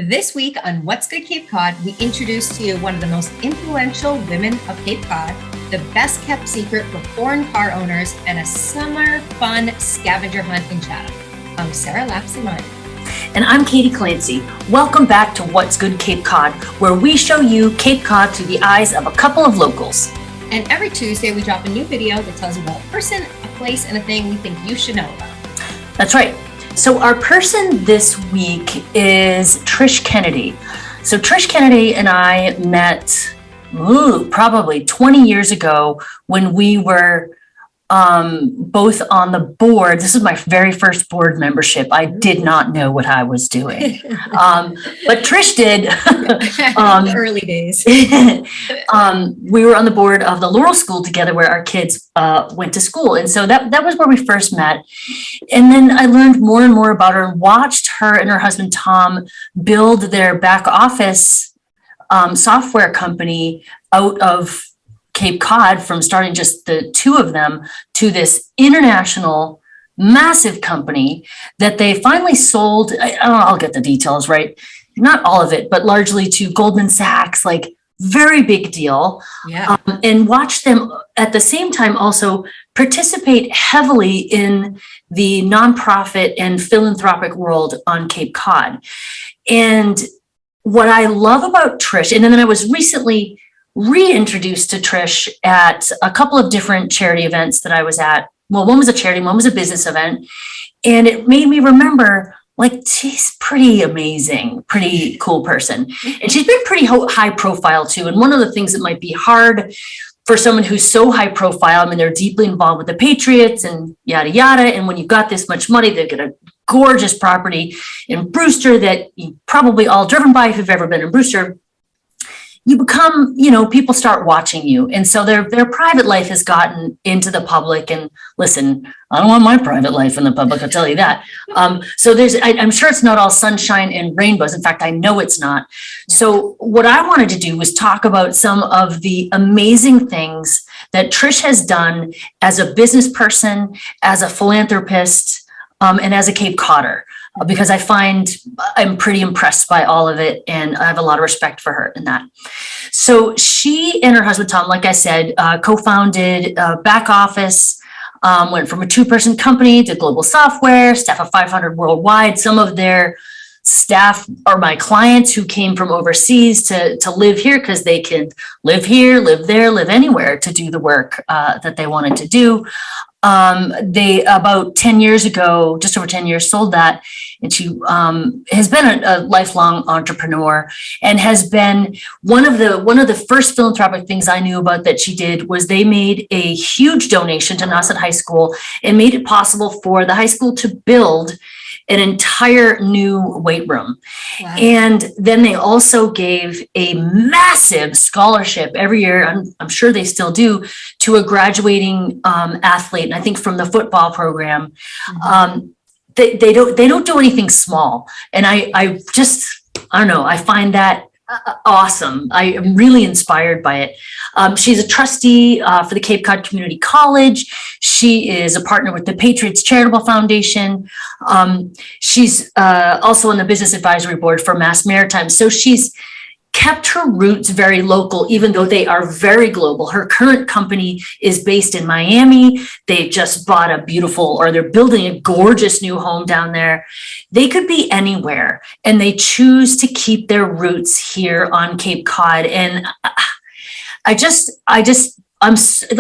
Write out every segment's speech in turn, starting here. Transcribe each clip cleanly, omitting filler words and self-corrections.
This week on What's Good Cape Cod, we introduce to you one of the most influential women of Cape Cod, the best kept secret for foreign car owners, and a summer fun scavenger hunt in Chatham. I'm Sarah Lapsimon. And I'm Katie Clancy. Welcome back to What's Good Cape Cod, where we show you Cape Cod through the eyes of a couple of locals. And every Tuesday, we drop a new video that tells you about a person, a place, and a thing we think you should know about. That's right. So our person this week is Trish Kennedy. So Trish Kennedy and I met probably 20 years ago when we were both on the board. This is my very first board membership. I did not know what I was doing, but Trish did. The early days. We were on the board of the Laurel School together, where our kids went to school, and so that was where we first met. And then I learned more and more about her and watched her and her husband Tom build their back office software company out of Cape Cod, from starting just the two of them to this international massive company that they finally sold. I don't know, I'll get the details right. Not all of it, but largely to Goldman Sachs, like very big deal. Yeah. And watch them at the same time also participate heavily in the nonprofit and philanthropic world on Cape Cod. And what I love about Trish, and then I was recently reintroduced to Trish at a couple of different charity events that I was at. Well, one was a charity, one was a business event. And it made me remember, like, she's pretty amazing, pretty cool person. And she's been pretty high profile too. And one of the things that might be hard for someone who's so high profile, I mean, they're deeply involved with the Patriots and yada, yada. And when you've got this much money, they've got a gorgeous property in Brewster that you probably all driven by if you've ever been in Brewster. You become, people start watching you. And so their private life has gotten into the public. And listen, I don't want my private life in the public, I'll tell you that. So I'm sure it's not all sunshine and rainbows. In fact, I know it's not. So what I wanted to do was talk about some of the amazing things that Trish has done as a business person, as a philanthropist, and as a Cape Codder. Because I'm pretty impressed by all of it, and I have a lot of respect for her in that. So she and her husband, Tom, like I said, co-founded Back Office, went from a 2-person company to global software, staff of 500 worldwide. Some of their staff are my clients who came from overseas to live here because they can live here, live there, live anywhere to do the work that they wanted to do. They about 10 years ago, just over 10 years, sold that. And she has been a lifelong entrepreneur, and has been one of the first philanthropic things I knew about that she did was they made a huge donation to Nauset High School and made it possible for the high school to build an entire new weight room. Wow. And then they also gave a massive scholarship every year, I'm sure they still do, to a graduating athlete, and I think from the football program. Mm-hmm. They don't do anything small. And I don't know, I find that awesome. I am really inspired by it. She's a trustee for the Cape Cod Community College. She is a partner with the Patriots Charitable Foundation. She's also on the business advisory board for Mass Maritime. So she's kept her roots very local, even though they are very global. Her current company is based in Miami. They just bought they're building a gorgeous new home down there. They could be anywhere, and they choose to keep their roots here on Cape Cod. And I'm like I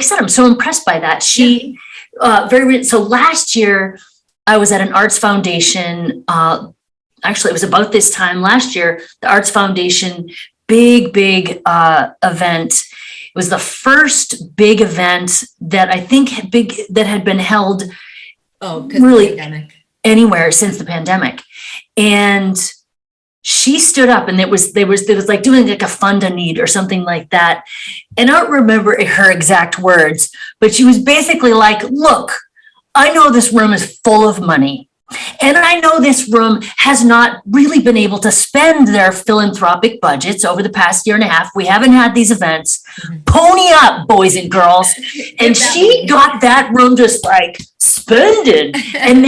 said, I'm so impressed by that. So last year I was at an arts foundation. Actually, it was about this time last year, the Arts Foundation, big event. It was the first big event that I think that had been held really anywhere since the pandemic. And she stood up, and there was like doing like a fund a need or something like that. And I don't remember her exact words, but she was basically like, look, I know this room is full of money. And I know this room has not really been able to spend their philanthropic budgets over the past year and a half. We haven't had these events. Pony up, boys and girls. And she got that room just like spended. And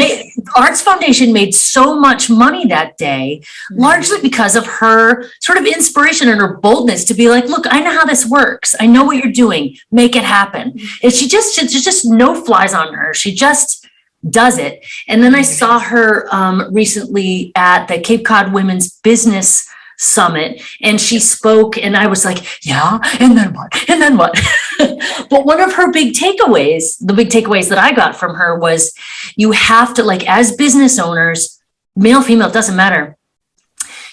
Arts Foundation made so much money that day, largely because of her sort of inspiration and her boldness to be like, look, I know how this works. I know what you're doing. Make it happen. And she's just no flies on her. She just does it. And then I saw her recently at the Cape Cod Women's Business Summit, and she spoke, and I was like, yeah, and then what? And then what? But one of her big takeaways, the big takeaways that I got from her was, you have to, like, as business owners, male, female, it doesn't matter.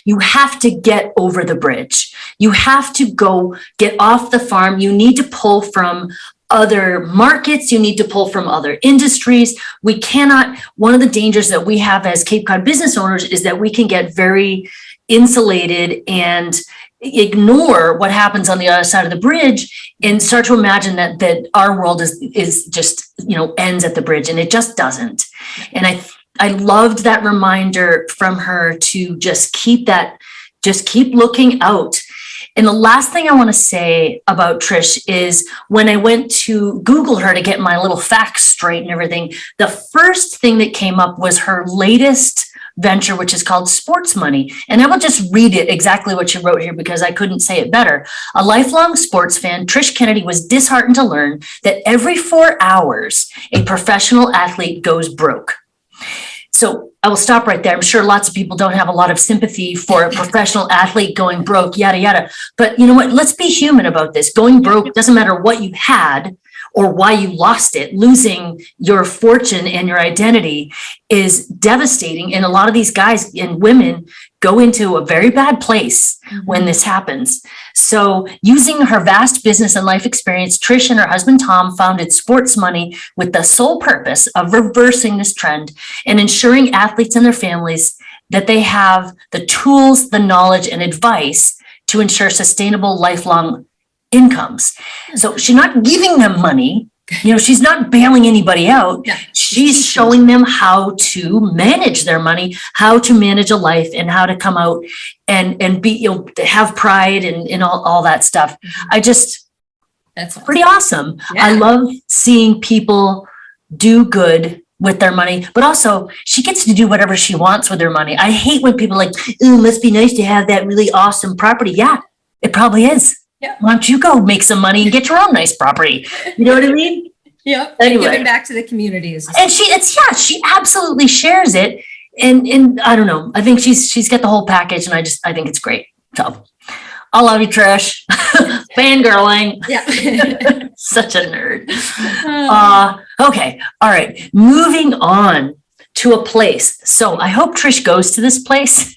You have to get over the bridge. You have to go get off the farm. You need to pull from other markets, you need to pull from other industries. We cannot, one of the dangers that we have as Cape Cod business owners is that we can get very insulated and ignore what happens on the other side of the bridge and start to imagine that our world is just, ends at the bridge, and it just doesn't. And I loved that reminder from her to just keep looking out. And the last thing I want to say about Trish is, when I went to Google her to get my little facts straight and everything, the first thing that came up was her latest venture, which is called Sports Money. And I will just read it exactly what she wrote here because I couldn't say it better. A lifelong sports fan, Trish Kennedy was disheartened to learn that every 4 hours, a professional athlete goes broke. So I will stop right there. I'm sure lots of people don't have a lot of sympathy for a professional athlete going broke, yada, yada. But you know what? Let's be human about this. Going broke doesn't matter what you had or why you lost it. Losing your fortune and your identity is devastating. And a lot of these guys and women go into a very bad place when this happens. So using her vast business and life experience, Trish and her husband, Tom, founded Sports Money with the sole purpose of reversing this trend and ensuring athletes and their families that they have the tools, the knowledge, and advice to ensure sustainable, lifelong incomes. So she's not giving them money. She's not bailing anybody out. Yeah. She's showing them how to manage their money, how to manage a life, and how to come out and be, have pride and all that stuff. That's awesome. Pretty awesome. Yeah. I love seeing people do good with their money, but also she gets to do whatever she wants with their money. I hate when people are like, ooh, must be nice to have that really awesome property. Yeah, it probably is. Yeah. Why don't you go make some money and get your own nice property? You know what I mean? Yeah. Anyway. Giving back to the communities. And she absolutely shares it. And I don't know. I think she's got the whole package, and I think it's great. So I love you, Trish. Fangirling. Yeah. Such a nerd. Okay. All right. Moving on to a place. So I hope Trish goes to this place.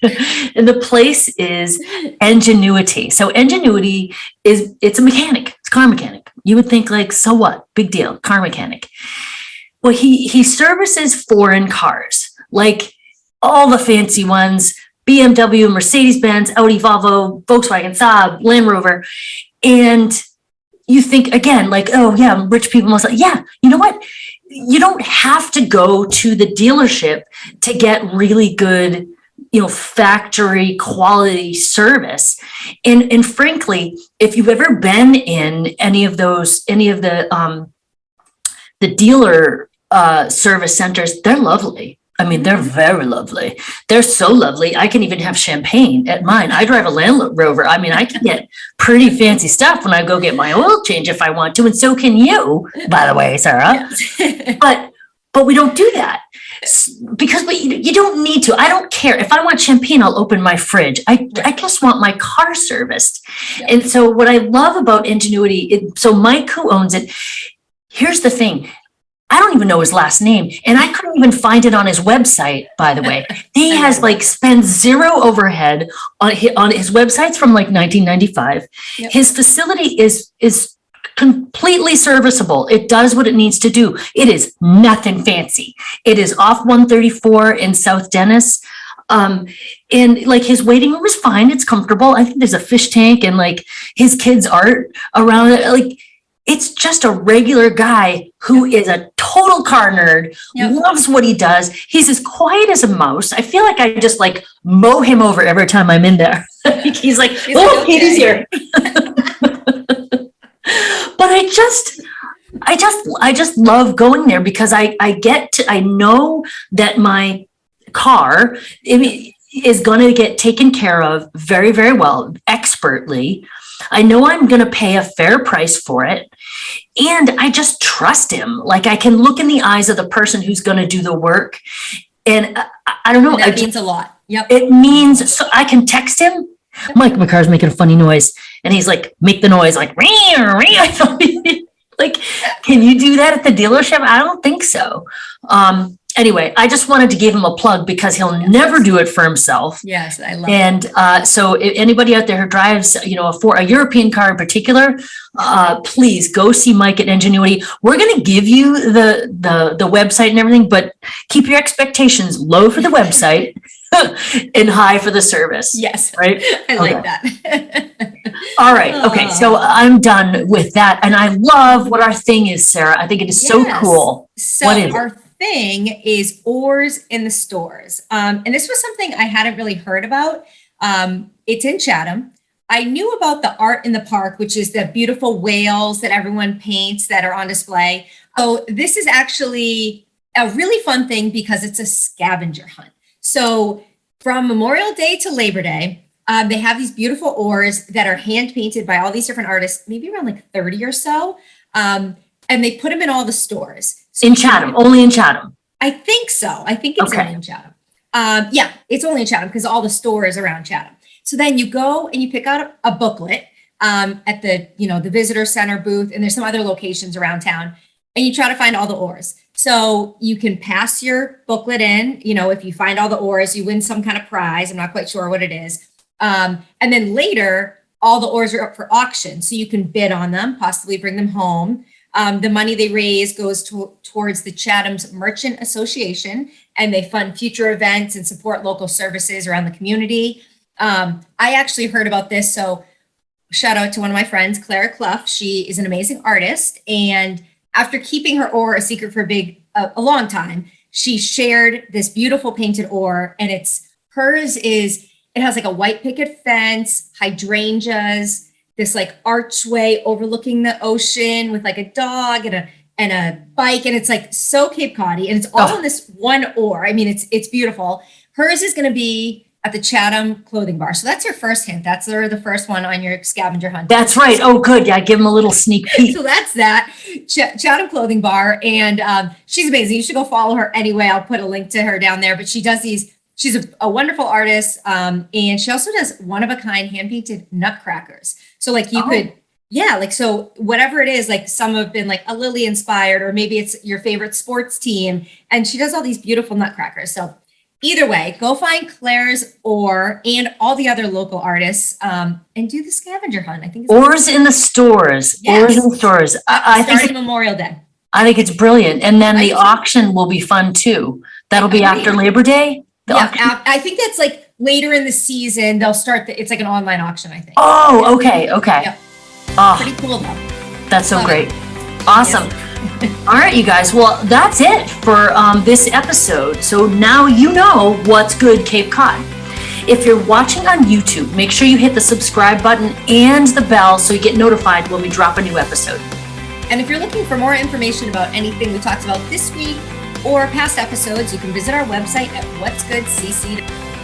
And the place is Enginuity. So Enginuity it's a mechanic. It's a car mechanic. You would think, like, so what? Big deal. Car mechanic. Well, he services foreign cars, like all the fancy ones, BMW, Mercedes-Benz, Audi, Volvo, Volkswagen, Saab, Land Rover. And you think, again, like, oh yeah, rich people must, yeah, you know what? You don't have to go to the dealership to get really good, factory quality service. And frankly, if you've ever been in any of the dealer service centers, they're lovely. I mean, they're very lovely. They're so lovely. I can even have champagne at mine. I drive a Land Rover. I mean, I can get pretty fancy stuff when I go get my oil change if I want to. And so can you, by the way, Sarah. Yes. But we don't do that because you don't need to. I don't care. If I want champagne, I'll open my fridge. I just want my car serviced. Yeah. And so what I love about Enginuity, so Mike, who owns it, here's the thing. I don't even know his last name, and I couldn't even find it on his website, by the way. He has spent zero overhead on his websites from 1995. Yep. His facility is completely serviceable. It does what it needs to do. It is nothing fancy. It is off 134 in South Dennis. And his waiting room is fine. It's comfortable. I think there's a fish tank and his kids' art around it. It's just a regular guy who is a total car nerd, loves what he does. He's as quiet as a mouse. I feel like I just like mow him over every time I'm in there. He's like, oh, okay. He's here. But I just love going there because I know that my car is going to get taken care of very, very well, expertly. I know I'm going to pay a fair price for it. And I just trust him. Like I can look in the eyes of the person who's going to do the work. And I don't know. That means a lot. Yep. It means, so I can text him. Mike, my car's making a funny noise. And he's like, make the noise like, like, can you do that at the dealership? I don't think so. Anyway, I just wanted to give him a plug because he'll never do it for himself. Yes, I love it. And so if anybody out there who drives, a European car in particular, please go see Mike at Enginuity. We're going to give you the website and everything, but keep your expectations low for the website and high for the service. Yes. Right? I like that. All right. Okay. So I'm done with that. And I love what our thing is, Sarah. I think it is so cool. So what is our thing is Oars in the stores. And this was something I hadn't really heard about. It's in Chatham. I knew about the art in the park, which is the beautiful whales that everyone paints that are on display. So this is actually a really fun thing because it's a scavenger hunt. So from Memorial Day to Labor Day, they have these beautiful oars that are hand painted by all these different artists, maybe around like 30 or so. And they put them in all the stores. So in Chatham, only in Chatham. I think so. I think it's only in Chatham. Yeah, it's only in Chatham because all the stores around Chatham. So then you go and you pick out a booklet at the visitor center booth, and there's some other locations around town, and you try to find all the oars. So you can pass your booklet in. If you find all the oars, you win some kind of prize. I'm not quite sure what it is. And then later, all the oars are up for auction, so you can bid on them, possibly bring them home. The money they raise goes towards the Chatham's Merchant Association, and they fund future events and support local services around the community. I actually heard about this, so shout out to one of my friends, Clara Clough. She is an amazing artist, and after keeping her oar a secret for a long time, she shared this beautiful painted oar, and it has like a white picket fence, hydrangeas, this like archway overlooking the ocean with like a dog and a bike. And it's like so Cape Cod-y, and it's all on this one oar. I mean, it's beautiful. Hers is going to be at the Chatham Clothing Bar. So that's your first hint. That's the first one on your scavenger hunt. That's right. Oh, good. Yeah, give them a little sneak peek. So that's that. Chatham Clothing Bar. And she's amazing. You should go follow her anyway. I'll put a link to her down there. But she does she's a wonderful artist. And she also does one-of-a-kind hand-painted nutcrackers. So like you could, so whatever it is, like some have been like a Lily inspired, or maybe it's your favorite sports team. And she does all these beautiful nutcrackers. So either way, go find Claire's oar and all the other local artists and do the scavenger hunt. I think it's Oars in the stores. Yes. Oars in the stores. I starting Memorial Day. I think it's brilliant. And then the auction will be fun too. That'll be after Labor Day. I think that's like later in the season. They'll start it's like an online auction, I think. Oh, okay. Yep. Oh, pretty cool though. That's so great. Awesome. Yes. All right, you guys. Well, that's it for this episode. So now you know what's good Cape Cod. If you're watching on YouTube, make sure you hit the subscribe button and the bell so you get notified when we drop a new episode. And if you're looking for more information about anything we talked about this week or past episodes, you can visit our website at whatsgoodcc.com.